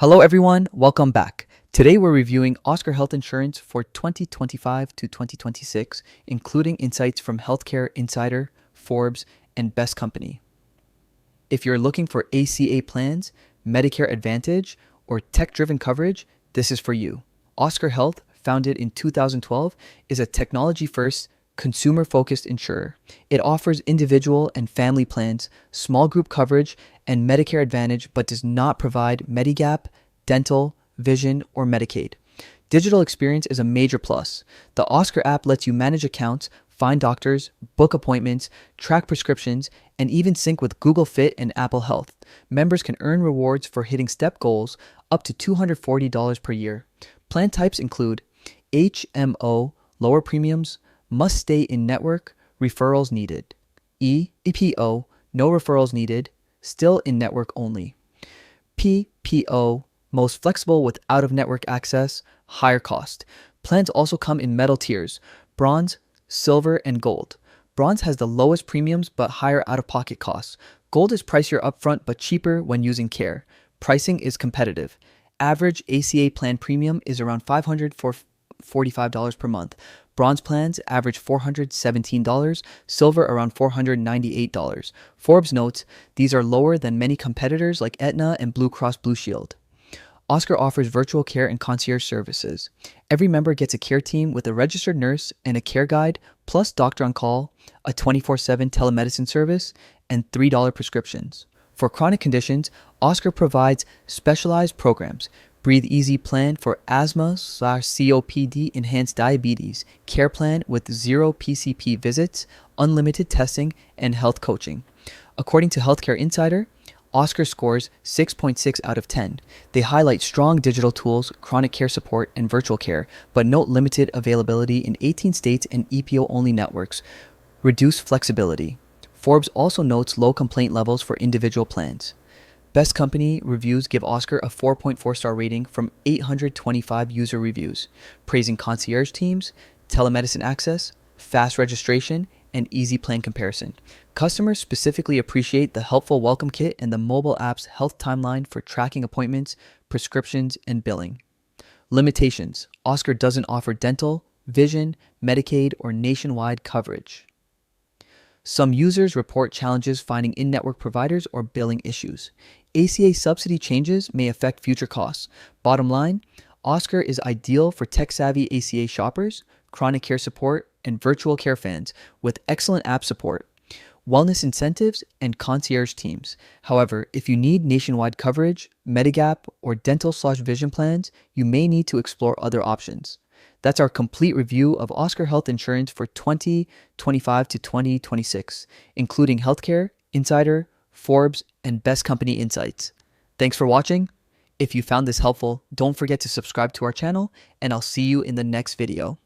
Hello everyone, welcome back. Today we're reviewing Oscar Health Insurance for 2025 to 2026, including insights from Healthcare Insider, Forbes, and Best Company. If you're looking for ACA plans, Medicare Advantage, or tech-driven coverage, this is for you. Oscar Health, founded in 2012, is a technology-first, consumer-focused insurer. It offers individual and family plans, small group coverage, and Medicare Advantage, but does not provide Medigap, dental, vision, or Medicaid. Digital experience is a major plus. The Oscar app lets you manage accounts, find doctors, book appointments, track prescriptions, and even sync with Google Fit and Apple Health. Members can earn rewards for hitting step goals up to $240 per year. Plan types include HMO, lower premiums, must stay in network, referrals needed. EPO, no referrals needed, still in network only. PPO, most flexible with out-of-network access, higher cost. Plans also come in metal tiers, bronze, silver, and gold. Bronze has the lowest premiums but higher out-of-pocket costs. Gold is pricier upfront but cheaper when using care. Pricing is competitive. Average ACA plan premium is around $545 per month. Bronze plans average $417, silver around $498. Forbes notes these are lower than many competitors like Aetna and Blue Cross Blue Shield. Oscar offers virtual care and concierge services. Every member gets a care team with a registered nurse and a care guide, plus doctor on call, a 24/7 telemedicine service, and $3 prescriptions. For chronic conditions, Oscar provides specialized programs. Breathe Easy plan for asthma/COPD, enhanced diabetes, care plan with 0 PCP visits, unlimited testing, and health coaching. According to Healthcare Insider, Oscar scores 6.6 out of 10. They highlight strong digital tools, chronic care support, and virtual care, but note limited availability in 18 states and EPO-only networks. Reduced flexibility. Forbes also notes low complaint levels for individual plans. Best Company reviews give Oscar a 4.4-star rating from 825 user reviews, praising concierge teams, telemedicine access, fast registration, and easy plan comparison. Customers specifically appreciate the helpful welcome kit and the mobile app's health timeline for tracking appointments, prescriptions, and billing. Limitations. Oscar doesn't offer dental, vision, Medicaid, or nationwide coverage. Some users report challenges finding in-network providers or billing issues. ACA subsidy changes may affect future costs. Bottom line, Oscar is ideal for tech-savvy ACA shoppers, chronic care support, and virtual care fans with excellent app support, wellness incentives, and concierge teams. However, if you need nationwide coverage, Medigap, or dental/vision plans, you may need to explore other options. That's our complete review of Oscar Health Insurance for 2025 to 2026, including Healthcare, Insider, Forbes, and Best Company Insights. Thanks for watching. If you found this helpful, don't forget to subscribe to our channel, and I'll see you in the next video.